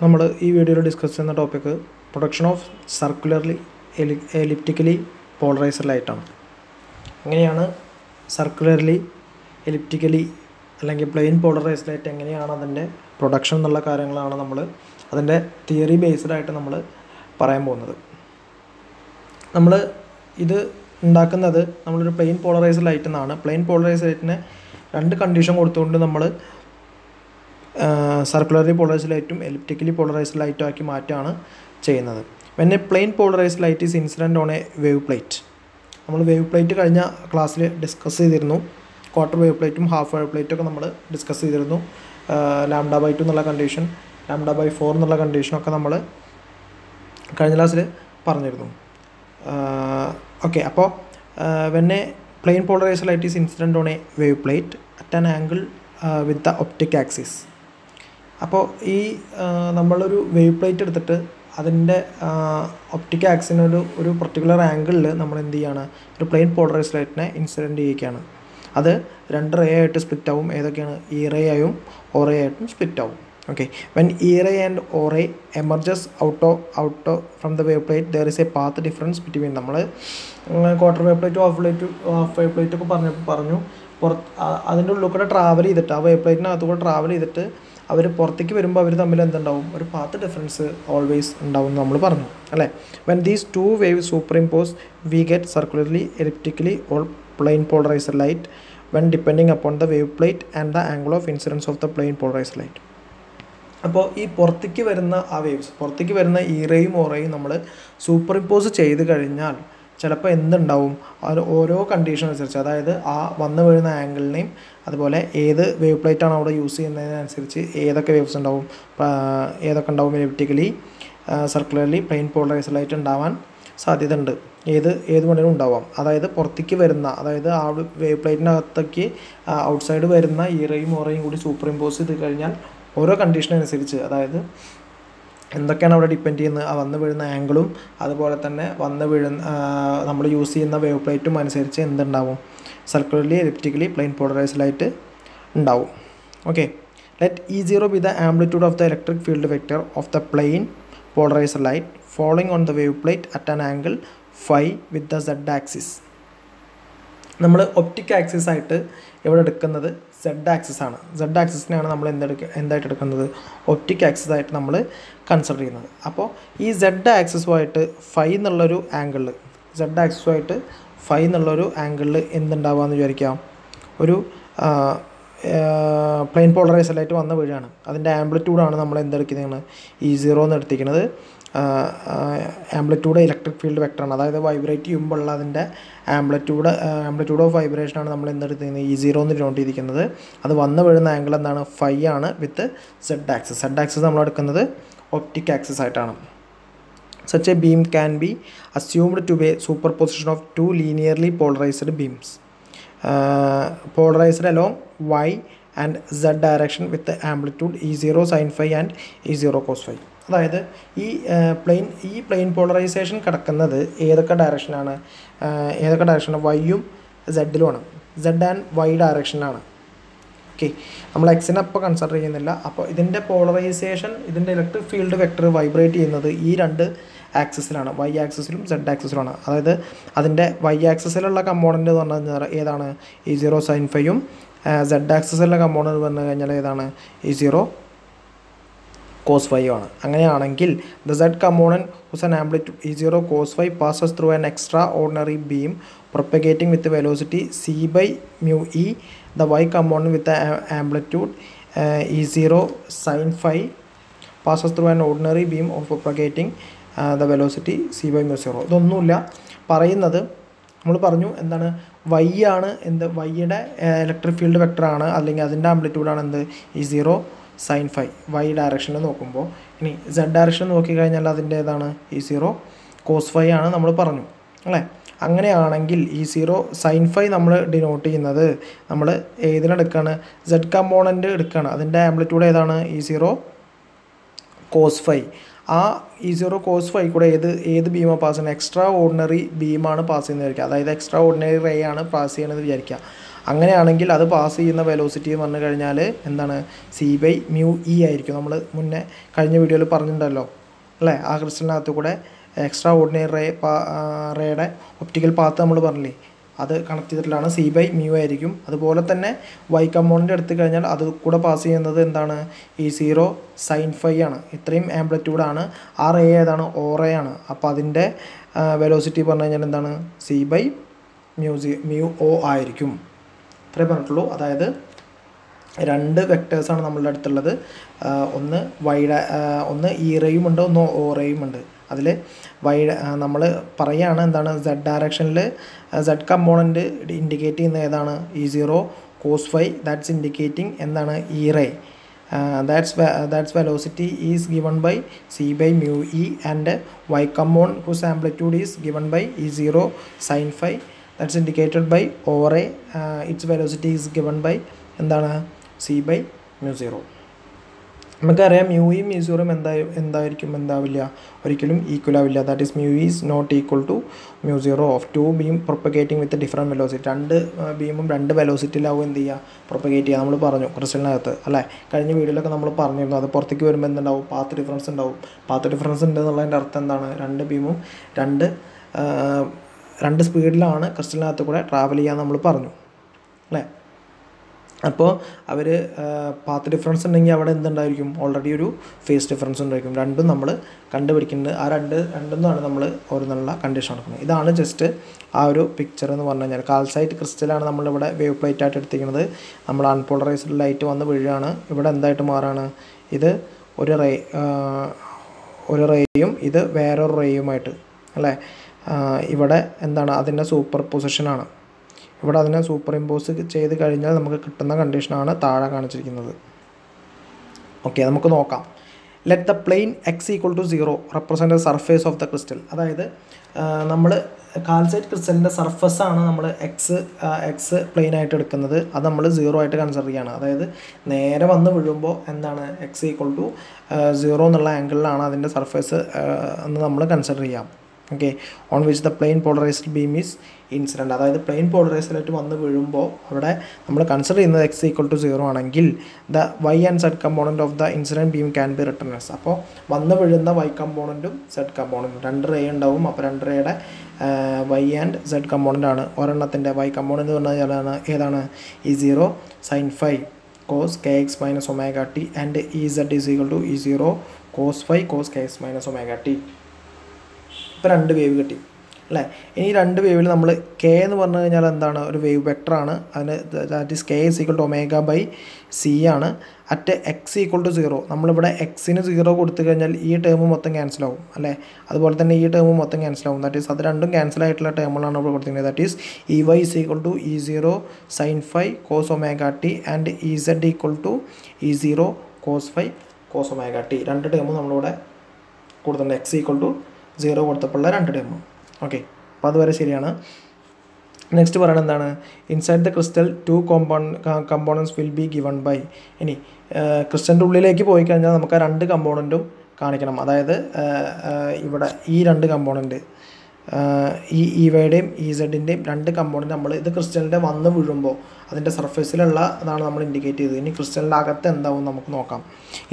നമ്മൾ ഈ വീഡിയോയിൽ ഡിസ്കസ് ചെയ്യുന്ന topic production of circularly elliptically polarised ലൈറ്റാണ്. എങ്ങനെയാണ് സർക്കുലർലി എലിപ്റ്റിക്കലി അല്ലെങ്കിൽ പ്ലെയിൻ പോളറൈസ്ഡ് ലൈറ്റ് എങ്ങനെയാണ് അതിൻ്റെ പ്രൊഡക്ഷൻ എന്നുള്ള കാര്യങ്ങളാണ് നമ്മൾ അതിൻ്റെ തിയറി ബേസ്ഡ് ആയിട്ട് നമ്മൾ പറയാൻ പോകുന്നത്. നമ്മൾ ഇത് ഉണ്ടാക്കുന്നത് നമ്മളൊരു പ്ലെയിൻ പോളറൈസ്ഡ് ലൈറ്റ് എന്നാണ്. പ്ലെയിൻ പോളറൈസ്ഡ് ലൈറ്റിനെ രണ്ട് കണ്ടീഷൻ കൊടുത്തുകൊണ്ട് നമ്മൾ സർക്കുലർലി പോളറൈസ്ഡ് ലൈറ്റും എലിപ്റ്റിക്കലി പോളറൈസ്ഡ് ലൈറ്റും ആക്കി മാറ്റുകയാണ് ചെയ്യുന്നത്. When A plain polarised light is incident on A wave plate. നമ്മൾ വേവ് പ്ലേറ്റ് കഴിഞ്ഞ ക്ലാസ്സിൽ ഡിസ്കസ് ചെയ്തിരുന്നു. ക്വാർട്ടർ വേവ് പ്ലേറ്റും ഹാഫ് വേവ് പ്ലേറ്റും ഒക്കെ നമ്മൾ ഡിസ്കസ് ചെയ്തിരുന്നു. λ/2 എന്നുള്ള കണ്ടീഷൻ, λ/4 എന്നുള്ള കണ്ടീഷനൊക്കെ നമ്മൾ കഴിഞ്ഞ ക്ലാസ്സിൽ പറഞ്ഞിരുന്നു. ഓക്കെ, അപ്പോൾ when A plain polarised light is incident on A wave plate at an angle with the optic axis. അപ്പോൾ ഈ നമ്മളൊരു വേവ് പ്ലേറ്റ് എടുത്തിട്ട് അതിൻ്റെ ഒപ്റ്റിക് ആക്സിനൊരു ഒരു പർട്ടിക്കുലർ ആംഗിളിൽ നമ്മൾ എന്ത് ചെയ്യുകയാണ്, ഒരു പ്ലെയിൻ പോളറൈസ്ഡ് ലൈറ്റിനെ ഇൻസിഡൻറ്റ് ചെയ്യുകയാണ്. അത് രണ്ട് റേ ആയിട്ട് സ്പ്ലിറ്റ് ആവും. ഏതൊക്കെയാണ്? ഇ റേ ആയും ഒ റേ ആയിട്ടും സ്പ്ലിറ്റ് ആവും. Okay, when e ray and o ray emerges out from the wave plate there is a path difference between. നമ്മൾ ക്വാർട്ടർ വേവ് പ്ലേറ്റും ഹാഫ് വേവ് പ്ലേറ്റൊക്കെ പറഞ്ഞു അതിൻ്റെ ഉള്ളിൽ കൂടെ ട്രാവൽ ചെയ്തിട്ട് ആ വേവ് പ്ലേറ്റിനകത്ത് കൂടെ ട്രാവൽ ചെയ്തിട്ട് അവർ പുറത്തേക്ക് വരുമ്പോൾ അവർ തമ്മിൽ എന്തുണ്ടാവും? ഒരു പാത്ത് ഡിഫറൻസ് ഓൾവേസ് ഉണ്ടാവും എന്ന് നമ്മൾ പറഞ്ഞു അല്ലേ. When these two wave super impose we get circularly elliptically or plain polarised light when depending upon the wave plate and the angle of incidence of the plane polarised light. അപ്പോൾ ഈ പുറത്തേക്ക് വരുന്ന ആ വേവ്സ്, പുറത്തേക്ക് വരുന്ന E റേയും O റേയും നമ്മൾ super impose ചെയ്ത് കഴിഞ്ഞാൽ ചിലപ്പോൾ എന്തുണ്ടാവും? ഓരോ കണ്ടീഷൻ അനുസരിച്ച്, അതായത് ആ വന്ന് വീഴുന്ന ആംഗിളിനെയും അതുപോലെ ഏത് വേവ് പ്ലേറ്റാണ് അവിടെ യൂസ് ചെയ്യുന്നതിനനുസരിച്ച് ഏതൊക്കെ വേവ്സ് ഉണ്ടാവും, ഏതൊക്കെ ഉണ്ടാവും elliptically circularly plain polarised light ഉണ്ടാവാൻ സാധ്യത ഉണ്ട്. ഏത് വേണേലും ഉണ്ടാവാം. അതായത് പുറത്തേക്ക് വരുന്ന, അതായത് ആ വേവ് പ്ലേറ്റിനകത്തേക്ക് ഔട്ട്സൈഡ് വരുന്ന ഇ റേയും ഒ റേയും കൂടി സൂപ്പർ ഇമ്പോസ് ചെയ്ത് കഴിഞ്ഞാൽ ഓരോ കണ്ടീഷനനുസരിച്ച്, അതായത് എന്തൊക്കെയാണ് അവിടെ ഡിപ്പെൻഡ് ചെയ്യുന്നത്, ആ വന്ന് വീഴുന്ന ആംഗിളും അതുപോലെ തന്നെ വന്ന് വീഴുന്ന നമ്മൾ യൂസ് ചെയ്യുന്ന വേവ് പ്ലേറ്റും അനുസരിച്ച് എന്തുണ്ടാവും? Circularly elliptically plane polarised light ഉണ്ടാവും. Okay, let E0 be the amplitude of the electric field vector of the plane polarised light following on the wave plate at an angle phi with the Z axis. നമ്മൾ optic axis ആയിട്ട് ഇവിടെ എടുക്കുന്നത് Z axis ആണ്. Z ആക്സിസിനെയാണ് നമ്മൾ എന്തായിട്ട് എടുക്കുന്നത്? Optic axis ആയിട്ട് നമ്മൾ കൺസിഡർ ചെയ്യുന്നത്. അപ്പോൾ ഈ Z ആക്സിസുമായിട്ട് ഫൈ എന്നുള്ളൊരു ആംഗിളിൽ, Z ആക്സിസുമായിട്ട് ഫൈ എന്നുള്ളൊരു ആംഗിളിൽ എന്തുണ്ടാവുകയെന്ന് വിചാരിക്കാം? ഒരു പ്ലെയിൻ പോളറൈസ്ഡ് ലൈറ്റ് വന്ന് വീഴാണ്. അതിൻ്റെ ആംപ്ലിറ്റ്യൂഡാണ് നമ്മൾ എന്തെടുക്കുന്നത്? E0 എന്ന് എടുത്തിരിക്കുന്നത്. ആംപ്ലിറ്റ്യൂഡ് ഇലക്ട്രിക് ഫീൽഡ് വെക്ടറാണ്. അതായത് വൈബ്രേറ്റ് ചെയ്യുമ്പോൾ ഉള്ള അതിൻ്റെ ആംപ്ലിറ്റ്യൂഡ് ഓഫ് വൈബ്രേഷനാണ് നമ്മൾ എന്തെടുക്കുന്നത്? E0 എന്ന് ഡിനോട്ട് ചെയ്തിരിക്കുന്നത്. അത് വന്ന് വീഴുന്ന ആംഗിൾ എന്താണ്? ഫൈ ആണ് വിത്ത് Z ആക്സിസ്. Z ആക്സിസ് നമ്മൾ എടുക്കുന്നത് ഒപ്റ്റിക് ആക്സിസ് ആയിട്ടാണ്. Such a beam can be assumed to be a superposition of two linearly polarized beams polarized along Y and Z direction with the amplitude E0 sin phi and E0 cos phi. അതായത് ഈ plain polarisation കിടക്കുന്നത് ഏതൊക്കെ ഡയറക്ഷനാണ്? വൈയും സെഡിലുമാണ്. Z and Y ഡയറക്ഷനിലാണ്. Okay, നമ്മൾ എക്സിനെ അപ്പോൾ consider ചെയ്യുന്നില്ല. അപ്പോൾ ഇതിൻ്റെ polarisation, ഇതിൻ്റെ ഇലക്ട്രിക് ഫീൽഡ് വെക്ടർ വൈബ്രേറ്റ് ചെയ്യുന്നത് ഈ രണ്ട് ആക്സിസിലാണ്, Y ആക്സിസിലും Z ആക്സിസിലുമാണ്. അതായത് അതിൻ്റെ Y ആക്സിസിലുള്ള കമ്പോണൻ്റ് എന്ന് പറഞ്ഞു കഴിഞ്ഞാൽ ഏതാണ്? E0 sin phi-യും Z ആക്സിസിലുള്ള കമ്പോണൻ്റ് എന്ന് പറഞ്ഞു കഴിഞ്ഞാൽ ഏതാണ്? E0 cos phi ആണ്. അങ്ങനെയാണെങ്കിൽ the Z component whose an amplitude E0 cos phi passes through an extraordinary beam propagating with velocity c by mu e. The Y component with the amplitude E0 sin phi passes through an ordinary beam of propagating the velocity c by mu 0. ഇതൊന്നുമില്ല പറയുന്നത്, നമ്മൾ പറഞ്ഞു എന്താണ്? Y ആണ് എന്ത്? വൈയുടെ electric field വെക്ടറാണ്, അല്ലെങ്കിൽ അതിൻ്റെ ആംപ്ലിറ്റ്യൂഡാണ് എന്ത്? E0 sin phi. Y ഡയറക്ഷനിൽ നോക്കുമ്പോൾ, ഇനി Z ഡയറക്ഷൻ നോക്കിക്കഴിഞ്ഞാൽ അതിൻ്റെ ഏതാണ്? E0 cos phi ആണ് നമ്മൾ പറഞ്ഞു അല്ലേ. അങ്ങനെയാണെങ്കിൽ E0 sin phi നമ്മൾ ഡിനോട്ട് ചെയ്യുന്നത് നമ്മൾ ഏതിനെടുക്കുകയാണ്? Z കമ്പോണൻ്റ് എടുക്കുകയാണ്. അതിൻ്റെ ആംപ്ലിറ്റ്യൂഡ് ഏതാണ്? E0 cos phi. ആ E0 cos phi കൂടെ ഏത് ബീമാണ് പാസ് ചെയ്യുന്നത്? എക്സ്ട്രാ ഓർഡിനറി ബീമാണ് പാസ് ചെയ്യുന്നത് വിചാരിക്കുക. അതായത് എക്സ്ട്രാ ഓർഡിനറി റേ ആണ് പാസ് ചെയ്യണമെന്ന് വിചാരിക്കുക. അങ്ങനെയാണെങ്കിൽ അത് പാസ് ചെയ്യുന്ന വെലോസിറ്റി എന്ന് പറഞ്ഞു കഴിഞ്ഞാൽ എന്താണ് c/μe ആയിരിക്കും. നമ്മൾ മുന്നേ കഴിഞ്ഞ വീഡിയോയിൽ പറഞ്ഞിട്ടുണ്ടല്ലോ അല്ലേ, ആ ക്രിസ്റ്റലിനകത്ത് കൂടെ എക്സ്ട്രാ ഓർഡിനറി റേയുടെ ഒപ്റ്റിക്കൽ പാത്ത് നമ്മൾ പറഞ്ഞില്ലേ, അത് കണക്ട് ചെയ്തിട്ടുള്ളതാണ് c/μ ആയിരിക്കും. അതുപോലെ തന്നെ y കമ്പോണൻ്റ് എടുത്തു കഴിഞ്ഞാൽ അത് കൂടെ പാസ് ചെയ്യുന്നത് എന്താണ് E0 sin phi ആണ്. ഇത്രയും ആംപ്ലിറ്റ്യൂഡാണ്. ആ റേ ഏതാണ്, ഓ റേ ആണ്. അപ്പോൾ അതിൻ്റെ വെലോസിറ്റി പറഞ്ഞു കഴിഞ്ഞാൽ എന്താണ് c/μo ആയിരിക്കും. ഇത്രേ പറഞ്ഞിട്ടുള്ളൂ. അതായത് രണ്ട് വെക്ടേഴ്സാണ് നമ്മളുടെ അടുത്തുള്ളത്. ഒന്ന് ഒന്ന് ഇ റേയും ഉണ്ട്, ഒന്ന് ഓ റേയും ഉണ്ട്. അതിൽ നമ്മൾ പറയുകയാണ് എന്താണ് z ഡയറക്ഷനിൽ z കമ്പോണൻറ്റ് ഇൻഡിക്കേറ്റ് ചെയ്യുന്ന ഏതാണ് E0 cos phi, that's indicating എന്താണ് e ray. That's velocity is given by c/μe and y component whose amplitude is given by E0 sin phi, that's indicated by o ray. Its velocity is given by എന്താണ് c/μ0. നമുക്കറിയാം മ്യൂയും മ്യൂ0യും എന്താവില്ല, ഒരിക്കലും equal ആവില്ല. That is mu is not equal to mu of two beam propagating with different velocity. രണ്ട് ബീമും രണ്ട് വെലോസിറ്റിയിലാവും എന്ത് ചെയ്യുക, propagate ചെയ്യുക. നമ്മൾ പറഞ്ഞു ക്രിസ്റ്റലിനകത്ത് അല്ലേ, കഴിഞ്ഞ വീഡിയോയിലൊക്കെ നമ്മൾ പറഞ്ഞിരുന്നു. അത് പുറത്തേക്ക് വരുമ്പോൾ എന്തുണ്ടാവും, പാത്ത് ഡിഫറൻസ് ഉണ്ടാവും. പാത്ത് ഡിഫറൻസ് ഉണ്ട് എന്നുള്ളതിൻ്റെ അർത്ഥം എന്താണ്, രണ്ട് ബീമും രണ്ട് സ്പീഡിലാണ് ക്രിസ്റ്റലിനകത്ത് കൂടെ ട്രാവൽ ചെയ്യാൻ നമ്മൾ പറഞ്ഞു അല്ലേ. അപ്പോൾ അവർ പാത്ത് ഡിഫറൻസ് ഉണ്ടെങ്കിൽ അവിടെ എന്തുണ്ടായിരിക്കും, ഓൾറെഡി ഒരു ഫേസ് ഡിഫറൻസ് ഉണ്ടായിരിക്കും. രണ്ടും നമ്മൾ കണ്ടുപിടിക്കുന്നത്. ആ രണ്ടെന്നാണ് നമ്മൾ ഓരോന്നുള്ള കണ്ടീഷൻ എടുക്കുന്നത്. ഇതാണ് ജസ്റ്റ് ആ ഒരു പിക്ചർ എന്ന് പറഞ്ഞു കഴിഞ്ഞാൽ. കാൽസൈറ്റ് ക്രിസ്റ്റലാണ് നമ്മളിവിടെ വേവ് പ്ലേറ്റ് ആയിട്ട് എടുത്തിരിക്കുന്നത്. നമ്മൾ അൺപോളറൈസ്ഡ് ലൈറ്റ് വന്ന് വീഴുകയാണ്. ഇവിടെ എന്തായിട്ട് മാറാണ്, ഇത് ഒരു റേയും ഇത് വേറൊരു റേയുമായിട്ട് അല്ലേ. ഇവിടെ എന്താണ് അതിൻ്റെ സൂപ്പർ പൊസിഷനാണ്. ഇവിടെ അതിനെ സൂപ്പർ ഇമ്പോസ് ചെയ്ത് കഴിഞ്ഞാൽ നമുക്ക് കിട്ടുന്ന കണ്ടീഷനാണ് താഴെ കാണിച്ചിരിക്കുന്നത്. ഓക്കെ, നമുക്ക് നോക്കാം. Let the plane x equal to 0 represent surface of the crystal. അതായത് നമ്മൾ കാൽസൈറ്റ് ക്രിസ്റ്റലിൻ്റെ സർഫസാണ് നമ്മൾ എക്സ് പ്ലെയിൻ ആയിട്ട് എടുക്കുന്നത്. അത് നമ്മൾ 0 ആയിട്ട് കൺസിഡർ ചെയ്യുകയാണ്. അതായത് നേരെ വന്ന് വീഴുമ്പോൾ എന്താണ് x ഈക്വൽ ടു 0 എന്നുള്ള ആംഗിളിലാണ് അതിൻ്റെ സർഫേസ് എന്ന് നമ്മൾ കൺസിഡർ ചെയ്യാം. Okay, on which the plane polarised beam is incident. അതായത് പ്ലെയിൻ പോളറൈസ്ഡിലായിട്ട് വന്ന് വീഴുമ്പോൾ അവിടെ നമ്മൾ കൺസിഡർ ചെയ്യുന്നത് x ഈക്വൽ ടു 0 ആണെങ്കിൽ the y and z component of the incident beam can be written as. അപ്പോൾ വന്ന് വീഴുന്ന y കമ്പോണൻറ്റും z കമ്പോണൻറ്റും രണ്ട് റേ ഉണ്ടാവും. അപ്പോൾ രണ്ട് റേയുടെ y ആൻഡ് z കമ്പോണൻ്റ് ആണ്. ഒരെണ്ണത്തിൻ്റെ y കമ്പോണൻറ്റ് എന്ന് പറഞ്ഞാൽ ഏതാണ്, E0 sin phi cos kx minus omega t and Ez is equal to E0 cos phi cos kx minus omega t. ഇപ്പോൾ രണ്ട് വേവ് കിട്ടി അല്ലേ. ഇനി രണ്ട് വേവിൽ നമ്മൾ കെ എന്ന് പറഞ്ഞു കഴിഞ്ഞാൽ എന്താണ്, ഒരു വേവ് വെക്ടറാണ്. അതിന് that is k is equal to omega by c ആണ്. അറ്റ് എക്സ് ഈക്വൽ ടു 0 നമ്മളിവിടെ എക്സിന് 0 കൊടുത്തു കഴിഞ്ഞാൽ ഈ ടേം മൊത്തം ക്യാൻസൽ ആവും അല്ലേ. അതുപോലെ തന്നെ ഈ ടേം മൊത്തം ക്യാൻസൽ ആവും. ദാറ്റ് ഈസ് അത് രണ്ടും ക്യാൻസൽ ആയിട്ടുള്ള ടേമുകളാണ് ഇവിടെ കൊടുത്തിരിക്കുന്നത്. That is EY is equal to E0 sin phi cos omega t and EZ equal to E0 cos phi cos omega t. രണ്ട് ടേമും നമ്മളിവിടെ കൊടുത്തിട്ടുണ്ട്. എക്സ് ഈക്വൽ ടു 0 കൊടുത്തപ്പോഴുള്ള രണ്ട് ടേമും. ഓക്കെ, അപ്പോൾ അതുവരെ ശരിയാണ്. നെക്സ്റ്റ് പറയുന്നത് എന്താണ്, inside the crystal 2 components will be given by. ഇനി ക്രിസ്റ്റലിൻ്റെ ഉള്ളിലേക്ക് പോയി കഴിഞ്ഞാൽ നമുക്ക് ആ രണ്ട് കമ്പോണൻറ്റും കാണിക്കണം. അതായത് ഇവിടെ ഈ രണ്ട് കമ്പോണൻറ്റ് ഈ ഇവയുടെയും ഇസഡിൻ്റെയും രണ്ട് കമ്പോണൻറ്റ് നമ്മൾ ഇത് ക്രിസ്റ്റലിൻ്റെ വന്ന് വീഴുമ്പോൾ അതിൻ്റെ സർഫേസിലുള്ള അതാണ് നമ്മൾ ഇൻഡിക്കേറ്റ് ചെയ്തത്. ഇനി ക്രിസ്റ്റലിൻ്റെ അകത്ത് എന്താവും നമുക്ക് നോക്കാം.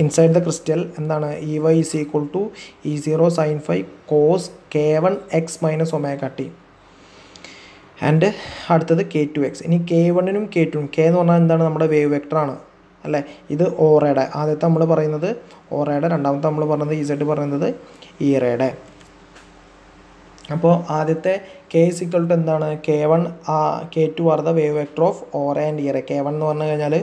ഇൻസൈഡ് ദ ക്രിസ്റ്റൽ എന്താണ്, EY is equal to E0 sin phi cos k1 x minus omega t and അടുത്തത് k2x. ഇനി k1നും k2നും, k എന്ന് പറഞ്ഞാൽ എന്താണ്, നമ്മുടെ വേവ് വെക്ടറാണ് അല്ലേ. ഇത് ഓറയുടെ ആദ്യത്തെ നമ്മൾ പറയുന്നത് ഓറയുടെ, രണ്ടാമത്തെ നമ്മൾ പറയുന്നത് ഇസഡ് പറയുന്നത് ഈ റേയുടെ. അപ്പോൾ ആദ്യത്തെ കെ ഇസ് ഈക്വൽ ടു എന്താണ്, k1 k2 are the wave vector of aura and ഇറേ. k1 എന്ന് പറഞ്ഞു കഴിഞ്ഞാൽ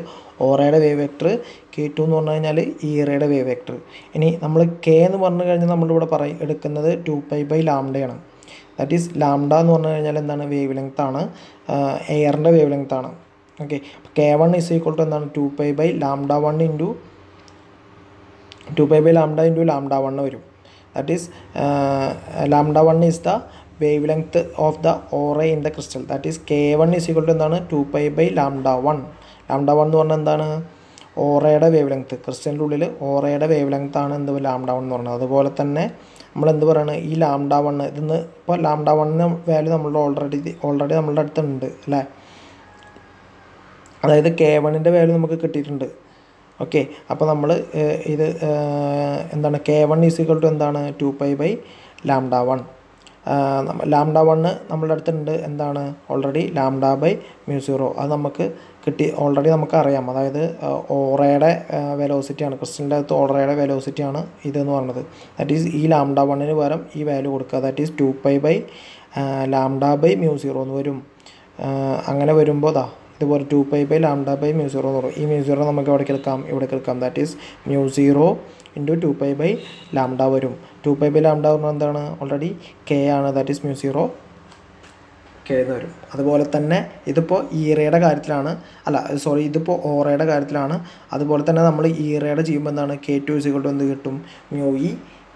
ഓറയുടെ വേവ് വെക്ടർ, k2 എന്ന് പറഞ്ഞു കഴിഞ്ഞാൽ ഇറയുടെ വേവ് വെക്ടർ. ഇനി നമ്മൾ k എന്ന് പറഞ്ഞു കഴിഞ്ഞാൽ നമ്മളിവിടെ എടുക്കുന്നത് 2π/λ. ദാറ്റ് ഈസ് ലാംഡ എന്ന് പറഞ്ഞു കഴിഞ്ഞാൽ എന്താണ്, വേവ് ലെങ്ത് ആണ്, എയറിൻ്റെ വേവ് ലെങ്ത് ആണ്. ഓക്കെ, അപ്പോൾ k1 ഇസ് ഈക്വൽ ടു എന്താണ് 2π/λ1 ഇൻറ്റു 2π/λ ഇൻറ്റു λ1 വരും. That is λ1 is the wavelength of the aura in the crystal. That is k1 is equal to എന്താണ് 2π/λ1. λ1 എന്ന് പറഞ്ഞാൽ എന്താണ്, ഓറയുടെ വേവ് ലെങ്ത്ത്. ക്രിസ്റ്റലിൻ്റെ ഉള്ളിൽ ഓറയുടെ വേവ് ലെങ്ത് ആണ് എന്ത് λ1 എന്ന് പറയുന്നത്. അതുപോലെ തന്നെ നമ്മൾ എന്ത് പറയുകയാണ്, ഈ λ1 ഇതിന്ന് ഇപ്പോൾ λ1 വാല്യൂ നമ്മളുടെ ഓൾറെഡി നമ്മളുടെ അടുത്തുണ്ട് അല്ലേ. അതായത് K1ൻ്റെ വാല്യൂ നമുക്ക് കിട്ടിയിട്ടുണ്ട്. ഓക്കെ, അപ്പോൾ നമ്മൾ ഇത് എന്താണ് K1 = എന്താണ് 2π/λ1. λ1 നമ്മളുടെ അടുത്തുണ്ട് എന്താണ് ഓൾറെഡി λ/μ0. അത് നമുക്ക് കിട്ടി, ഓൾറെഡി നമുക്കറിയാം. അതായത് ഓറയുടെ വെലോസിറ്റിയാണ്, ക്രിസ്റ്റലിൻ്റെ അകത്ത് ഓറയുടെ വെലോസിറ്റിയാണ് ഇതെന്ന് പറയുന്നത്. ദാറ്റ് ഈസ് ഈ λ1ന് പകരം ഈ വാല്യൂ കൊടുക്കുക. ദാറ്റ് ഈസ് 2π/λ/μ0 എന്ന് വരും. അങ്ങനെ വരുമ്പോൾ ഇതുപോലെ 2π/λ/μ0 എന്ന് പറയും. ഈ μ0 നമുക്ക് എവിടേക്ക് എടുക്കാം, ഇവിടേക്ക് എടുക്കാം. ദാറ്റ് ഈസ് μ0 × 2π/λ വരും. 2π/λ പറഞ്ഞാൽ എന്താണ് ഓൾറെഡി K ആണ്. ദാറ്റ് ഈസ് μ0 K എന്ന് വരും. അതുപോലെ തന്നെ ഇതിപ്പോൾ ഈറയുടെ കാര്യത്തിലാണ്, ഇതിപ്പോൾ ഓറയുടെ കാര്യത്തിലാണ്. അതുപോലെ തന്നെ നമ്മൾ ഈറയുടെ ചെയ്യുമ്പോൾ എന്താണ് K2 = എന്ത് കിട്ടും, μe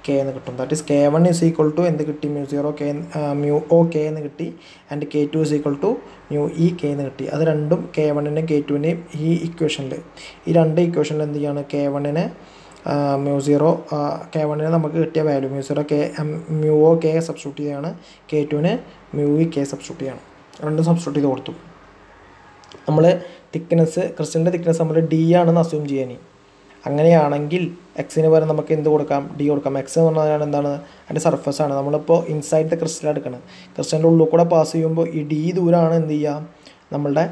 K എന്ന് കിട്ടും. ദാറ്റ് ഈസ് K1 = എന്ത് കിട്ടി, μ0 K μo K എന്ന് കിട്ടി. ആൻഡ് K2 = μe K എന്ന് കിട്ടി. അത് രണ്ടും K1ൻ്റെയും K2ൻ്റെയും ഈ ഇക്വേഷനിൽ, ഈ രണ്ട് ഇക്വേഷനിൽ എന്ത് ചെയ്യാണ്, K1ന് μ0 K1ന് നമുക്ക് കിട്ടിയ വാല്യൂ μo K സബ്സ്റ്റിറ്റ്യൂട്ട് ചെയ്യുകയാണ്, K2ന് μe K സബ്സ്റ്റിറ്റ്യൂട്ട് ചെയ്യണം. രണ്ടും സബ്സ്റ്റിറ്റ്യൂട്ട് ചെയ്ത് കൊടുത്തു. നമ്മൾ തിക്നെസ്, ക്രിസ്റ്റലിൻ്റെ തിക്നെസ് നമ്മൾ D ആണെന്ന് അസ്യൂം ചെയ്യാൻ. അങ്ങനെയാണെങ്കിൽ എക്സിന് പകരം നമുക്ക് എന്ത് കൊടുക്കാം, D കൊടുക്കാം. എക്സ് എന്ന് പറഞ്ഞാൽ എന്താണ്, അതിൻ്റെ സർഫസാണ്. നമ്മളിപ്പോൾ ഇൻസൈഡ് ദ ക്രിസ്റ്റൽ എടുക്കണം. ക്രിസ്റ്റലിൻ്റെ ഉള്ളിൽ കൂടെ പാസ് ചെയ്യുമ്പോൾ ഈ D ദൂരമാണ് എന്ത് ചെയ്യുക, നമ്മളുടെ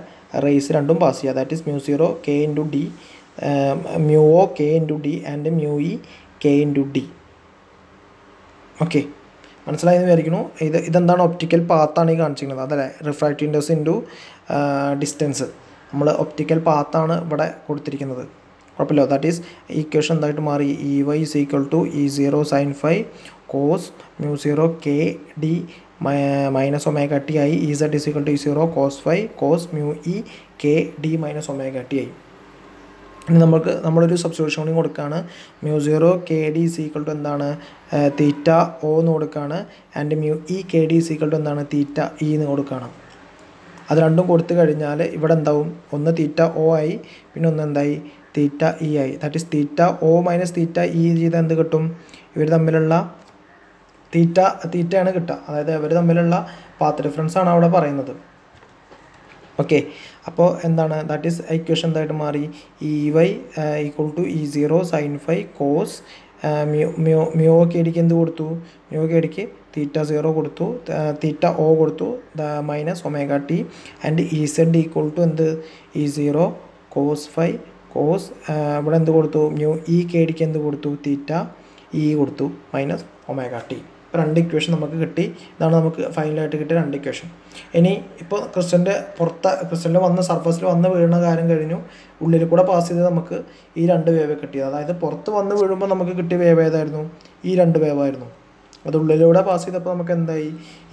റേസ് രണ്ടും പാസ് ചെയ്യുക. That is μ0 K × D, μo K × D ആൻഡ് μe K × D. ഓക്കെ, മനസ്സിലായെന്ന് വിചാരിക്കുന്നു. ഇതെന്താണ്, ഒപ്റ്റിക്കൽ പാത്താണ് ഈ കാണിച്ചിരിക്കുന്നത്, അതല്ലേ, റിഫ്രാക്റ്റീവ് ഇൻഡെക്സ് ഇൻറ്റു ഡിസ്റ്റൻസ്. നമ്മൾ ഒപ്റ്റിക്കൽ പാത്താണ് ഇവിടെ കൊടുത്തിരിക്കുന്നത്, കുഴപ്പമില്ല. ദാറ്റ് ഈസ് ഈക്വേഷൻ എന്തായിട്ട് മാറി, EY = E0 sin phi cos μ0 K D - ωt ആയി. EZ = E0 cos phi cos μe K D - ωt ആയി. ഇനി നമ്മളൊരു സബ്സ്റ്റിറ്റ്യൂഷൻ കൂടി കൊടുക്കുകയാണ്. μ0 K D = എന്താണ് തീറ്റ O എന്ന് കൊടുക്കുകയാണ്. ആൻഡ് μe K D = എന്താണ് തീറ്റ E എന്ന് കൊടുക്കുകയാണ്. അത് രണ്ടും കൊടുത്തു കഴിഞ്ഞാൽ ഇവിടെ എന്താവും, ഒന്ന് തീറ്റ O ആയി, പിന്നെ ഒന്ന് എന്തായി, തീറ്റ E ആയി. That is theta O - theta E ചെയ്താൽ എന്ത് കിട്ടും, ഇവർ തമ്മിലുള്ള തീറ്റയാണ് കിട്ടുക. അതായത് ഇവർ തമ്മിലുള്ള പാത്ത് ഡിഫറൻസ് ആണ് അവിടെ പറയുന്നത്. ഓക്കെ, അപ്പോൾ എന്താണ്, ദാറ്റ് ഈസ് ഇക്വേഷൻ എന്തായിട്ട് മാറി, EY = E0 sin phi cos μo K D എന്ത് കൊടുത്തു, μo K D തീറ്റ 0 കൊടുത്തു, തീറ്റ O കൊടുത്തു, -ωt. ആൻഡ് EZ = എന്ത്, E0 cos phi cos ഇവിടെ എന്ത് കൊടുത്തു, μe K D എന്ത് കൊടുത്തു, തീറ്റ E കൊടുത്തു, -ωt. ഇപ്പോൾ രണ്ട് ഇക്വേഷൻ നമുക്ക് കിട്ടി. ഇതാണ് നമുക്ക് ഫൈനലായിട്ട് കിട്ടിയ രണ്ട് ഇക്വേഷൻ. ഇനി ഇപ്പോൾ ക്രിസ്റ്റലിൻ്റെ വന്ന സർഫസിൽ വന്ന് വീഴുന്ന കാര്യം കഴിഞ്ഞു. ഉള്ളിൽ കൂടെ പാസ് ചെയ്ത് നമുക്ക് ഈ രണ്ട് വേവ് കിട്ടിയത്. അതായത് പുറത്ത് വന്ന് വീഴുമ്പോൾ നമുക്ക് കിട്ടിയ വേവ് ഏതായിരുന്നു, ഈ രണ്ട് വേവായിരുന്നു. അത് ഉള്ളിലൂടെ പാസ് ചെയ്തപ്പോൾ നമുക്ക് എന്തായി,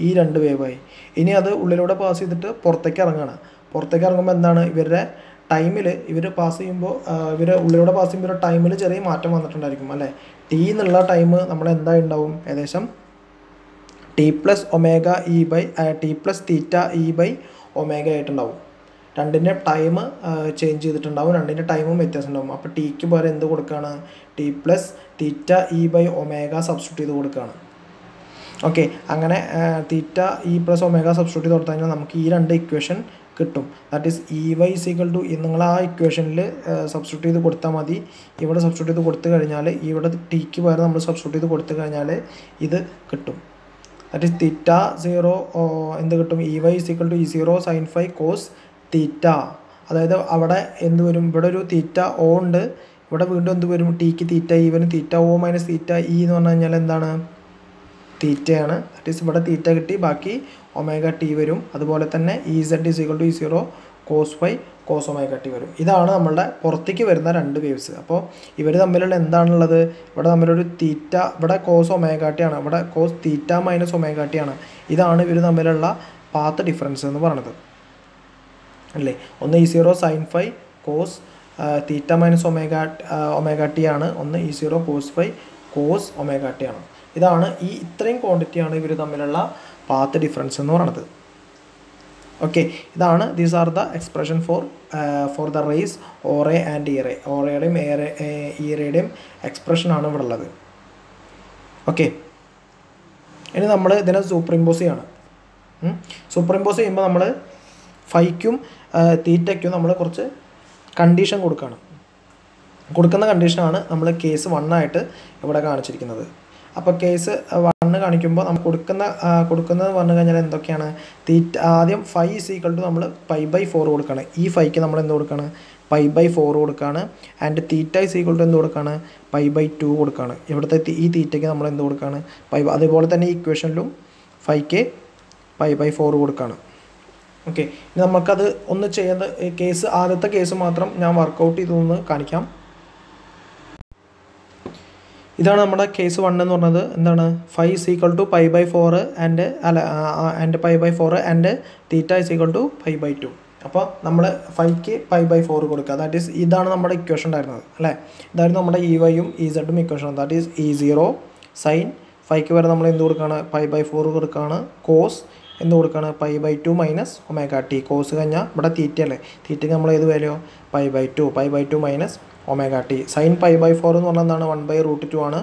ഈ രണ്ട് വേവായി. ഇനി അത് ഉള്ളിലൂടെ പാസ് ചെയ്തിട്ട് പുറത്തേക്ക് ഇറങ്ങണം. പുറത്തേക്ക് ഇറങ്ങുമ്പോൾ എന്താണ്, ഇവരുടെ ടൈമിൽ, ഇവർ പാസ് ചെയ്യുമ്പോൾ, ഇവർ ഉള്ളിലൂടെ പാസ് ചെയ്യുമ്പോൾ ഒരു ടൈമിൽ ചെറിയ മാറ്റം വന്നിട്ടുണ്ടായിരിക്കും അല്ലേ. T എന്നുള്ള ടൈം നമ്മൾ എന്തായി ഉണ്ടാവും, ഏകദേശം T + θ/ω ആയിട്ടുണ്ടാവും. രണ്ടിൻ്റെ ടൈം ചേഞ്ച് ചെയ്തിട്ടുണ്ടാവും, രണ്ടിൻ്റെ ടൈമും വ്യത്യാസം ഉണ്ടാവും. അപ്പോൾ Tക്ക് പകരം എന്ത് കൊടുക്കുകയാണ്, T + θ/ω സബ്സ്റ്റിറ്റ്യൂട്ട് ചെയ്ത് കൊടുക്കുകയാണ്. ഓക്കെ, അങ്ങനെ θ/ω സബ്സ്റ്റിറ്റ്യൂട്ട് ചെയ്ത് കൊടുത്തു കഴിഞ്ഞാൽ നമുക്ക് ഈ രണ്ട് ഇക്വേഷൻ കിട്ടും. ദാറ്റ് ഈസ് EY = നിങ്ങൾ ആ ഇക്വേഷനിൽ സബ്സ്റ്റിറ്റ്യൂട്ട് ചെയ്ത് കൊടുത്താൽ മതി. ഇവിടെ സബ്സ്റ്റിറ്റ്യൂട്ട് ചെയ്ത് കൊടുത്തു കഴിഞ്ഞാൽ, ഇവിടെ Tക്ക് പകരം നമ്മൾ സബ്സ്റ്റിറ്റ്യൂട്ട് ചെയ്ത് കൊടുത്തു കഴിഞ്ഞാൽ ഇത് കിട്ടും. ദാറ്റ് ഈസ് തീറ്റ 0 എന്ത് കിട്ടും, EY = E0 sin phi cos θ. അതായത് അവിടെ എന്ത് വരും, ഇവിടെ ഒരു തീറ്റ O ഉണ്ട്, ഇവിടെ വീണ്ടും എന്ത് വരും, Tക്ക് തീറ്റ E വരും. തീറ്റ O - തീറ്റ E എന്ന് പറഞ്ഞു കഴിഞ്ഞാൽ എന്താണ്, തീറ്റയാണ്. ദാറ്റ് ഈസ് ഇവിടെ തീറ്റ കിട്ടി, ബാക്കി ωt വരും. അതുപോലെ തന്നെ EZ = E0 cos phi cos ωt വരും. ഇതാണ് നമ്മളുടെ പുറത്തേക്ക് വരുന്ന രണ്ട് വേവ്സ്. അപ്പോൾ ഇവർ തമ്മിലുള്ള എന്താണുള്ളത്, ഇവിടെ തമ്മിലൊരു തീറ്റ, ഇവിടെ cos ωt ആണ്, ഇവിടെ cos θ - ωt ആണ്. ഇതാണ് ഇവർ തമ്മിലുള്ള പാത്ത് ഡിഫറൻസ് എന്ന് പറയുന്നത് അല്ലേ. ഒന്ന് E0 sin phi cos θ - ωt ആണ്, ഒന്ന് E0 cos phi cos ωt ആണ്. ഇതാണ് ഇത്രയും ക്വാണ്ടിറ്റിയാണ് ഇവർ തമ്മിലുള്ള പാത്ത് ഡിഫറൻസ് എന്ന് പറയുന്നത്. ഓക്കെ, ഇതാണ് these are the expression for the rays o ray and e ray. ഓറയുടെയും ഈറയുടെയും എക്സ്പ്രഷനാണ് ഇവിടെ ഉള്ളത്. ഓക്കെ, ഇനി നമ്മൾ ഇതിനെ സൂപ്പർ ഇമ്പോസ് ചെയ്യണം. സൂപ്പർ ഇമ്പോസ് ചെയ്യുമ്പോൾ നമ്മൾ ഫൈക്കും തീറ്റയ്ക്കും നമ്മൾ കുറച്ച് കണ്ടീഷൻ കൊടുക്കുന്ന കണ്ടീഷനാണ് നമ്മൾ കേസ് 1 ആയിട്ട് ഇവിടെ കാണിച്ചിരിക്കുന്നത്. അപ്പോൾ കേസ് 1 കാണിക്കുമ്പോൾ നമ്മൾ കൊടുക്കുന്നത് പറഞ്ഞു കഴിഞ്ഞാൽ എന്തൊക്കെയാണ്? ആദ്യം ഫൈ ഈസ് ഈക്വൽ ടു നമ്മൾ π/4 കൊടുക്കുകയാണ്. ഈ ഫൈക്ക് നമ്മൾ എന്ത് കൊടുക്കുകയാണ്? π/4 കൊടുക്കുകയാണ്. And theta is equal to എന്ത് കൊടുക്കുകയാണ്? π/2 കൊടുക്കുകയാണ്. ഇവിടുത്തെ ഈ തീറ്റയ്ക്ക് നമ്മൾ എന്ത് കൊടുക്കുകയാണ്? അതേപോലെ തന്നെ ഈ ഇക്വേഷനിലും ഫൈക്ക് π/4 കൊടുക്കുകയാണ്. ഓക്കെ, ഇനി നമുക്കത് ഒന്ന് ചെയ്യുന്നത് കേസ് ആദ്യത്തെ കേസ് മാത്രം ഞാൻ വർക്കൗട്ട് ചെയ്തൊന്ന് കാണിക്കാം. ഇതാണ് നമ്മുടെ കേസ് 1 എന്ന് പറഞ്ഞത്. എന്താണ്? Phi is equal to π/4 and π/4 and theta is equal to π/2. അപ്പോൾ നമ്മൾ ഫൈക്ക് π/4 കൊടുക്കുക. ദാറ്റ് ഈസ് ഇതാണ് നമ്മുടെ ഇക്വേഷൻ ഉണ്ടായിരുന്നത് അല്ലേ? ഇതായിരുന്നു നമ്മുടെ EYയും EZും equation. That is E0 sine ഫൈക്ക് വരെ നമ്മൾ എന്ത് കൊടുക്കുകയാണ്? π/4 കൊടുക്കുകയാണ്. കോസ് എന്ത് കൊടുക്കുകയാണ്? π/2 മൈനസ് ω t. കോസ് കഴിഞ്ഞാൽ ഇവിടെ തീറ്റ അല്ലേ? തീറ്റയ്ക്ക് നമ്മൾ ഏത് വാല്യൂ? π/2 minus ω t. സൈൻ π/4 എന്ന് പറഞ്ഞാൽ എന്താണ്? 1/√2 ആണ്.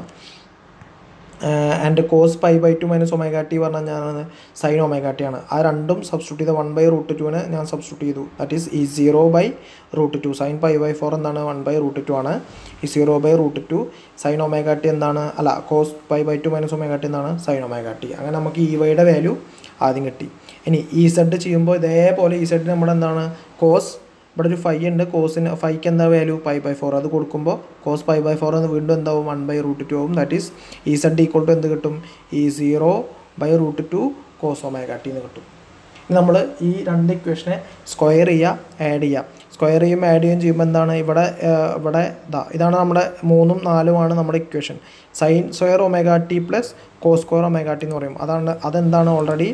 ആൻഡ് കോസ് π/2 മൈനസ് ω t പറഞ്ഞാൽ ഞാൻ സൈൻ ω t ആണ്. ആ രണ്ടും സബ്സ്റ്റിറ്റ്യൂട്ട് ചെയ്ത 1/√2നെ ഞാൻ സബ്സ്റ്റിറ്റ്യൂട്ട് ചെയ്തു. That is E0/√2. സൈൻ π/4 എന്താണ്? 1/√2 ആണ്. E0/√2 സൈൻ ω t എന്താണ്? കോസ് π/2 മൈനസ് ω t എന്താണ്? Sine ω t. അങ്ങനെ നമുക്ക് EYയുടെ വാല്യൂ ആദ്യം കിട്ടി. ഇനി EZ ചെയ്യുമ്പോൾ ഇതേപോലെ EZ നമ്മുടെ എന്താണ്? കോസ് ഇവിടെ ഒരു ഫൈ ഉണ്ട്. ഫൈക്ക് എന്താ വാല്യൂ? π/4. അത് കൊടുക്കുമ്പോൾ കോസ് π/4 എന്ന് വീണ്ടും എന്താവും? 1/√2 ആവും. That is EZ equal to എന്ത് കിട്ടും? E0/√2 കോസ് ω t എന്ന് കിട്ടും. ഇനി നമ്മൾ ഈ രണ്ട് ഇക്വേഷനെ സ്ക്വയർ ചെയ്യുക, ആഡ് ചെയ്യുക. സ്ക്വയർ ചെയ്യുമ്പോൾ ആഡ് ചെയ്യുമ്പോൾ എന്താണ്? ഇവിടെ ഇതാണ് നമ്മുടെ 3ഉം 4ഉമാണ് നമ്മുടെ equation. Sine square ω t plus cos square ω t എന്ന് പറയും. അതെന്താണ്? Already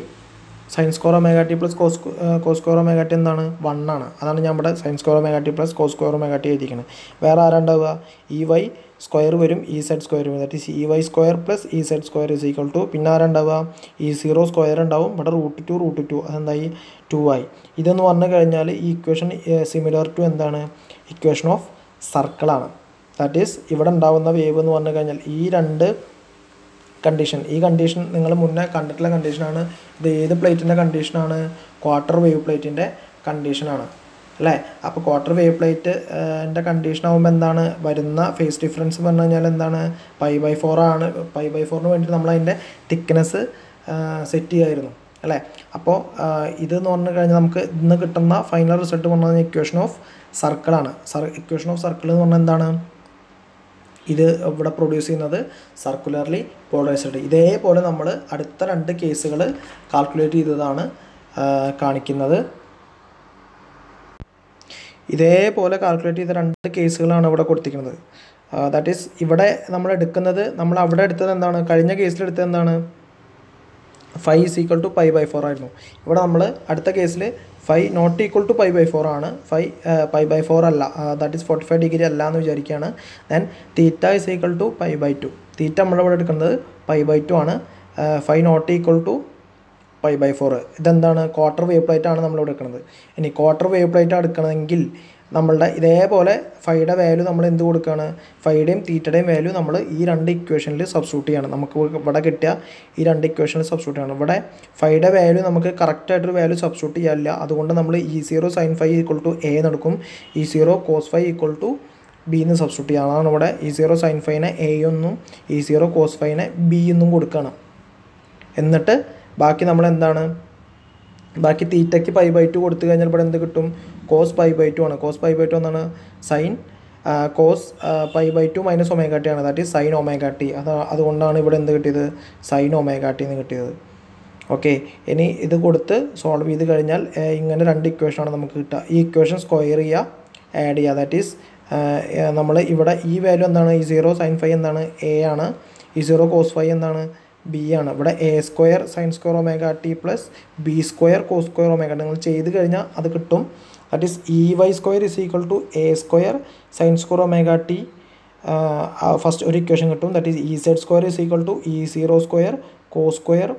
sine square ω t plus cos square ω t എന്താണ്? 1 ആണ്. അതാണ് ഞാൻ ഇവിടെ sine square ω t plus cos square ω t എഴുതിയിരിക്കുന്നത്. വേറെ ആരാണ്ടാവുക? EY സ്ക്വയർ വരും, EZ സ്ക്വയർ വരും. That is EY square plus EZ square is equal to പിന്നെ ആരുണ്ടാവുക? E0 സ്ക്വയർ ഉണ്ടാവും. ഇവിടെ √2 അതെന്തായി? 2 ആയി. ഇതെന്ന് പറഞ്ഞു കഴിഞ്ഞാൽ ഈ ഇക്വേഷൻ സിമിലർ ടു എന്താണ്? ഇക്വേഷൻ ഓഫ് സർക്കിളാണ്. ദാറ്റ് ഈസ് ഇവിടെ ഉണ്ടാവുന്ന വേവ് എന്ന് പറഞ്ഞു കഴിഞ്ഞാൽ ഈ രണ്ട് ഈ കണ്ടീഷൻ നിങ്ങൾ മുന്നേ കണ്ടിട്ടുള്ള കണ്ടീഷനാണ്. ഇത് ഏത് പ്ലേറ്റിൻ്റെ കണ്ടീഷനാണ്? ക്വാർട്ടർ വേവ് പ്ലേറ്റിൻ്റെ കണ്ടീഷനാണ് അല്ലേ? അപ്പോൾ ക്വാർട്ടർ വേവ് പ്ലേറ്റിൻ്റെ കണ്ടീഷൻ ആകുമ്പോൾ എന്താണ് വരുന്ന ഫേസ് ഡിഫറൻസ് പറഞ്ഞു കഴിഞ്ഞാൽ എന്താണ്? π/4 ആണ്. π/4ന് വേണ്ടിയിട്ട് നമ്മൾ അതിൻ്റെ തിക്നെസ് സെറ്റ് ചെയ്യായിരുന്നു അല്ലേ? അപ്പോൾ ഇതെന്ന് പറഞ്ഞു കഴിഞ്ഞാൽ നമുക്ക് ഇന്ന് കിട്ടുന്ന ഫൈനൽ റിസൾട്ട് പറഞ്ഞാൽ ഇക്വേഷൻ ഓഫ് സർക്കിളാണ്. ഇക്വേഷൻ ഓഫ് സർക്കിൾ എന്ന് പറഞ്ഞാൽ എന്താണ്? ഇത് ഇവിടെ പ്രൊഡ്യൂസ് ചെയ്യുന്നത് സർക്കുലർലി പോളറൈസ്ഡ്. ഇതേപോലെ നമ്മൾ അടുത്ത 2 കേസുകൾ കാൽക്കുലേറ്റ് ചെയ്തതാണ് കാണിക്കുന്നത്. ഇതേപോലെ കാൽക്കുലേറ്റ് ചെയ്ത 2 കേസുകളാണ് ഇവിടെ കൊടുത്തിരിക്കുന്നത്. ദാറ്റ് ഈസ് ഇവിടെ നമ്മൾ എടുക്കുന്നത്, നമ്മൾ അവിടെ എടുത്തത് എന്താണ്? കഴിഞ്ഞ കേസിലെടുത്തത് എന്താണ്? ഫൈ ഈസ് ഈക്വൽ ടു π/4 ആയിരുന്നു. ഇവിടെ നമ്മൾ അടുത്ത കേസിൽ ഫൈ നോട്ട് ഈക്വൽ ടു π/4 ആണ്. π/4 അല്ല, ദാറ്റ് ഈസ് 45 ഡിഗ്രി അല്ല എന്ന് വിചാരിക്കുകയാണ്. Then theta is equal to π/2. Theta നമ്മളിവിടെ എടുക്കുന്നത് π/2 ആണ്. Phi naught equal to π/4. ഇതെന്താണ്? ക്വാർട്ടർ വേവ് പ്ലേറ്റ് ആണ് നമ്മളിവിടെ എടുക്കുന്നത്. ഇനി ക്വാർട്ടർ വേവ് പ്ലേറ്റ് എടുക്കണമെങ്കിൽ നമ്മളുടെ ഇതേപോലെ ഫൈയുടെ വാല്യൂ നമ്മൾ എന്ത് കൊടുക്കുകയാണ്? ഫൈയുടെയും തീറ്റയുടെയും വാല്യൂ നമ്മൾ ഈ 2 ഇക്വേഷനിൽ സബ്സ്റ്റിറ്റ്യൂട്ട് ചെയ്യണം. നമുക്ക് ഇവിടെ കിട്ടിയ ഈ 2 ഇക്വേഷനിൽ സബ്സ്റ്റിറ്റ്യൂട്ട് ചെയ്യണം. ഇവിടെ ഫൈയുടെ വാല്യൂ നമുക്ക് കറക്റ്റായിട്ടൊരു വാല്യൂ സബ്സ്റ്റിറ്റ്യൂട്ട് ചെയ്യാനില്ല. അതുകൊണ്ട് നമ്മൾ E0 sine phi equal to A എന്നെടുക്കും. E0 cos phi equal to B എന്ന് സബ്സ്റ്റിറ്റ്യൂട്ട് ചെയ്യാം. അതാണ് ഇവിടെ E0 സൈൻ ഫൈനെ A എന്നും E0 കോസ് ഫൈനെ B എന്നും കൊടുക്കണം. എന്നിട്ട് ബാക്കി നമ്മൾ എന്താണ്? ബാക്കി തീറ്റയ്ക്ക് π/2 കൊടുത്തു കഴിഞ്ഞാൽ ഇവിടെ എന്ത് കിട്ടും? കോസ് π/2 ആണ്. കോസ് π/2 എന്നാണ്? സൈൻ കോസ് π/2 മൈനസ് ω t ആണ്. That is sine ω t. അതുകൊണ്ടാണ് ഇവിടെ എന്ത് കിട്ടിയത്? സൈൻ ω t എന്ന് കിട്ടിയത്. ഓക്കെ, ഇനി ഇത് കൊടുത്ത് സോൾവ് ചെയ്ത് കഴിഞ്ഞാൽ ഇങ്ങനെ 2 ഇക്വേഷനാണ് നമുക്ക് കിട്ടുക. ഈ ഇക്വേഷൻ സ്ക്വയർ ചെയ്യുക, ആഡ് ചെയ്യുക. ദാറ്റ് ഈസ് നമ്മൾ ഇവിടെ ഈ വാല്യൂ എന്താണ്? E0 സൈൻ ഫൈ എന്താണ്? A ആണ്. E0 കോസ് ഫൈ എന്താണ്? B ആണ്. ഇവിടെ A square sine square ω t plus B square cos square ω t നിങ്ങൾ ചെയ്ത് കഴിഞ്ഞാൽ അത് കിട്ടും. That is EY square is equal to A square sine square ω t. First ഒരു ഇക്വേഷൻ കിട്ടും. That is EZ square is equal to E0 square cos square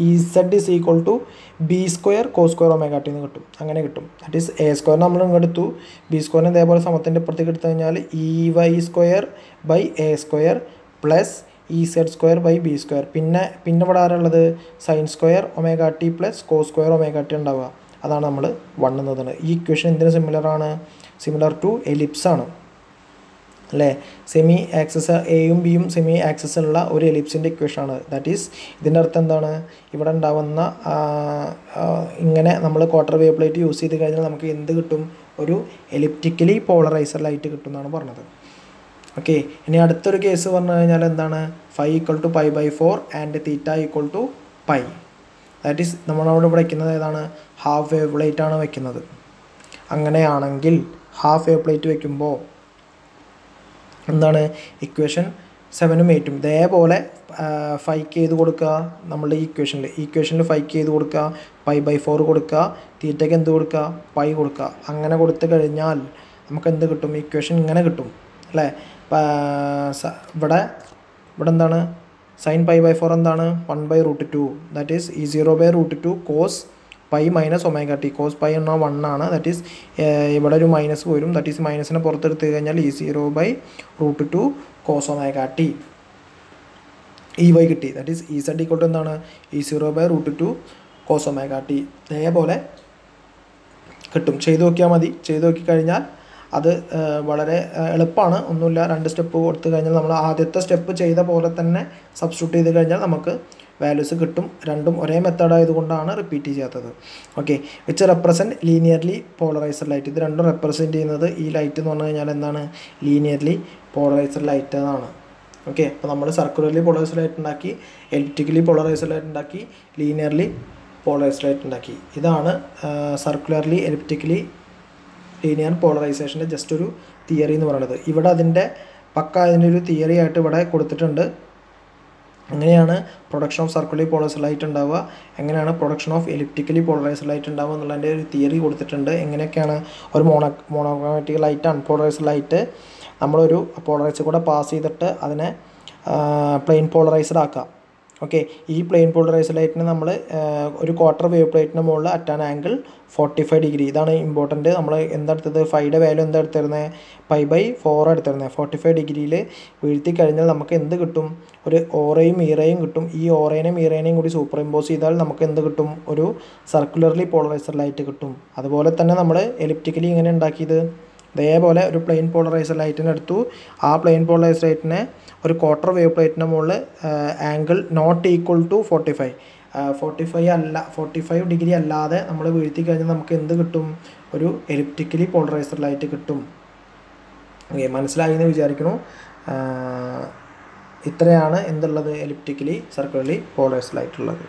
EZ is equal to B square cos square ω t എന്ന് കിട്ടും. അങ്ങനെ കിട്ടും. That is A square നമ്മൾ ഇങ്ങോട്ട് എടുത്തു. B സ്ക്വയറിന് ഇതേപോലെ സമത്തിൻ്റെ ഇപ്പുറത്തേക്ക് എടുത്തു കഴിഞ്ഞാൽ EY square by A square plus EZ² / B². പിന്നെ ഇവിടെ ആരുള്ളത് sin² ωt + cos² ωt ഉണ്ടാവുക. അതാണ് നമ്മൾ 1 എന്നതാണ്. ഈ ഇക്വേഷൻ എന്തിന് സിമിലറാണ്? സിമിലർ ടു എലിപ്സ് ആണ് അല്ലേ? സെമി ആക്സിസ് എയും ബിയും സെമി ആക്സിസ് ഉള്ള ഒരു എലിപ്സിൻ്റെ ഇക്വേഷനാണ്. ദാറ്റ് ഈസ് ഇതിൻ്റെ അർത്ഥം എന്താണ്? ഇവിടെ ഉണ്ടാവുന്ന ഇങ്ങനെ നമ്മൾ ക്വാർട്ടർ വേവ് പ്ലേറ്റ് യൂസ് ചെയ്ത് കഴിഞ്ഞാൽ നമുക്ക് എന്ത് കിട്ടും? ഒരു എലിപ്റ്റിക്കലി പോളറൈസ്ഡ് ലൈറ്റ് കിട്ടും എന്നാണ് പറഞ്ഞത്. ഓക്കെ, ഇനി അടുത്തൊരു കേസ് പറഞ്ഞു കഴിഞ്ഞാൽ എന്താണ്? φ = π/4 ആൻഡ് θ = π. ദാറ്റ് ഈസ് നമ്മളവിടെ വയ്ക്കുന്നത് ഏതാണ്? ഹാഫ് വേവ് പ്ലേറ്റ് ആണ് വയ്ക്കുന്നത്. അങ്ങനെയാണെങ്കിൽ ഹാഫ് വേവ് പ്ലേറ്റ് വയ്ക്കുമ്പോൾ എന്താണ്? ഇക്വേഷൻ 7ഉം 8ഉം ഇതേപോലെ ഫൈക്ക് ചെയ്ത് കൊടുക്കുക. നമ്മളുടെ ഈക്വേഷനിൽ ഫൈക്ക് ചെയ്ത് കൊടുക്കുക, π/4 കൊടുക്കുക, തീറ്റയ്ക്ക് എന്ത് കൊടുക്കുക? π കൊടുക്കുക. അങ്ങനെ കൊടുത്തു കഴിഞ്ഞാൽ നമുക്ക് എന്ത് കിട്ടും? ഇക്വേഷൻ ഇങ്ങനെ കിട്ടും അല്ലേ? ഇവിടെ എന്താണ്? sin π/4 എന്താണ്? 1/√2. That is E0/√2 cos π - ωt. cos π എന്നാൽ 1 ആണ്. ദാറ്റ് ഈസ് ഇവിടെ ഒരു മൈനസ് വരും. ദാറ്റ് ഈസ് മൈനസിനെ പുറത്തെടുത്ത് കഴിഞ്ഞാൽ E0/√2 cos ωt EY കിട്ടി. ദാറ്റ് ഈസ് EZ = എന്താണ്? E0/√2 cos ωt. ഇതേപോലെ കിട്ടും. ചെയ്ത് നോക്കിയാൽ മതി. ചെയ്ത് നോക്കിക്കഴിഞ്ഞാൽ അത് വളരെ എളുപ്പമാണ്. ഒന്നുമില്ല, 2 സ്റ്റെപ്പ് കൊടുത്തു കഴിഞ്ഞാൽ നമ്മൾ ആദ്യത്തെ സ്റ്റെപ്പ് ചെയ്ത പോലെ തന്നെ സബ്സ്റ്റിറ്റ്യൂട്ട് ചെയ്ത് കഴിഞ്ഞാൽ നമുക്ക് വാല്യൂസ് കിട്ടും. രണ്ടും ഒരേ മെത്തേഡ് ആയതുകൊണ്ടാണ് റിപ്പീറ്റ് ചെയ്യാത്തത്. Okay, which represent linearly polarised light. ഇത് രണ്ടും റെപ്രസെൻറ്റ് ചെയ്യുന്നത് ഈ ലൈറ്റ് എന്ന് പറഞ്ഞു കഴിഞ്ഞാൽ എന്താണ്? ലീനിയർലി പോളറൈസ്ഡ് ലൈറ്റ് എന്നാണ്. ഓക്കെ, അപ്പോൾ നമ്മൾ സർക്കുലർലി പോളറൈസ്ഡ് ലൈറ്റ് ഉണ്ടാക്കി, എലിപ്റ്റിക്കലി പോളറൈസ്ഡ് ലൈറ്റ് ഉണ്ടാക്കി, ലീനിയർലി പോളറൈസ്ഡ് ലൈറ്റ് ഉണ്ടാക്കി. ഇതാണ് സർക്കുലർലി എലിപ്റ്റിക്കലി ലീനിയർ പോളറൈസേഷൻ്റെ ജസ്റ്റ് ഒരു തിയറി എന്ന് പറയുന്നത്. ഇവിടെ അതിൻ്റെ അതിൻ്റെ ഒരു തിയറി ആയിട്ട് ഇവിടെ കൊടുത്തിട്ടുണ്ട്. എങ്ങനെയാണ് production of circularly polarised light ഉണ്ടാവുക, എങ്ങനെയാണ് production of elliptically polarised light ഉണ്ടാവുക എന്നുള്ളതിൻ്റെ ഒരു തിയറി കൊടുത്തിട്ടുണ്ട്. എങ്ങനെയൊക്കെയാണ് ഒരു മോണോക്രോമാറ്റിക് ലൈറ്റ്, അൺപോളറൈസ്ഡ് ലൈറ്റ് നമ്മളൊരു പോളറൈസർ കൂടെ പാസ് ചെയ്തിട്ട് അതിനെ പ്ലെയിൻ പോളറൈസ്ഡ് ആക്കുക. ഓക്കെ, ഈ പ്ലെയിൻ പോളറൈസ്ഡ് ലൈറ്റിന് നമ്മൾ ഒരു ക്വാർട്ടർ വേവ് പ്ലേറ്റിന് മുകളിൽ അറ്റ് ആൻ ആംഗിൾ 45 ഡിഗ്രി. ഇതാണ് ഇമ്പോർട്ടൻറ്റ്. നമ്മൾ എന്തെടുത്തത്? ഫൈയുടെ വാല്യൂ എന്താ എടുത്തിരുന്നത്? π/4 എടുത്തിരുന്നത്. 45 ഡിഗ്രിയിൽ വീഴ്ത്തി കഴിഞ്ഞാൽ നമുക്ക് എന്ത് കിട്ടും? ഒരു ഓറയും മീറയും കിട്ടും. ഈ ഓറേനെയും മീറേനെയും കൂടി സൂപ്പർ ഇമ്പോസ് ചെയ്താൽ നമുക്ക് എന്ത് കിട്ടും? ഒരു സർക്കുലർലി പോളറൈസ്ഡ് ലൈറ്റ് കിട്ടും. അതുപോലെ തന്നെ നമ്മൾ എലിപ്റ്റിക്കലി ഇങ്ങനെ ഉണ്ടാക്കിയത് ഇതേപോലെ ഒരു പ്ലെയിൻ പോളറൈസ്ഡ് ലൈറ്റിനെ എടുത്തു. ആ പ്ലെയിൻ പോളറൈസ്ഡ് ലൈറ്റിനെ ഒരു ക്വാർട്ടർ വേവ് പ്ലേറ്റിൻ്റെ മുകളിൽ angle not equal to 45 degree അല്ലാതെ നമ്മൾ വീഴ്ത്തി കഴിഞ്ഞാൽ നമുക്ക് എന്ത് കിട്ടും? ഒരു എലിപ്റ്റിക്കലി പോളറൈസ്ഡ് ലൈറ്റ് കിട്ടും. ഓക്കെ, മനസ്സിലായി എന്ന് വിചാരിക്കുന്നു. ഇത്രയാണ് എന്തുള്ളത്? എലിപ്റ്റിക്കലി സർക്കുലർലി പോളറൈസ്ഡ് ലൈറ്റ് ഉള്ളത്.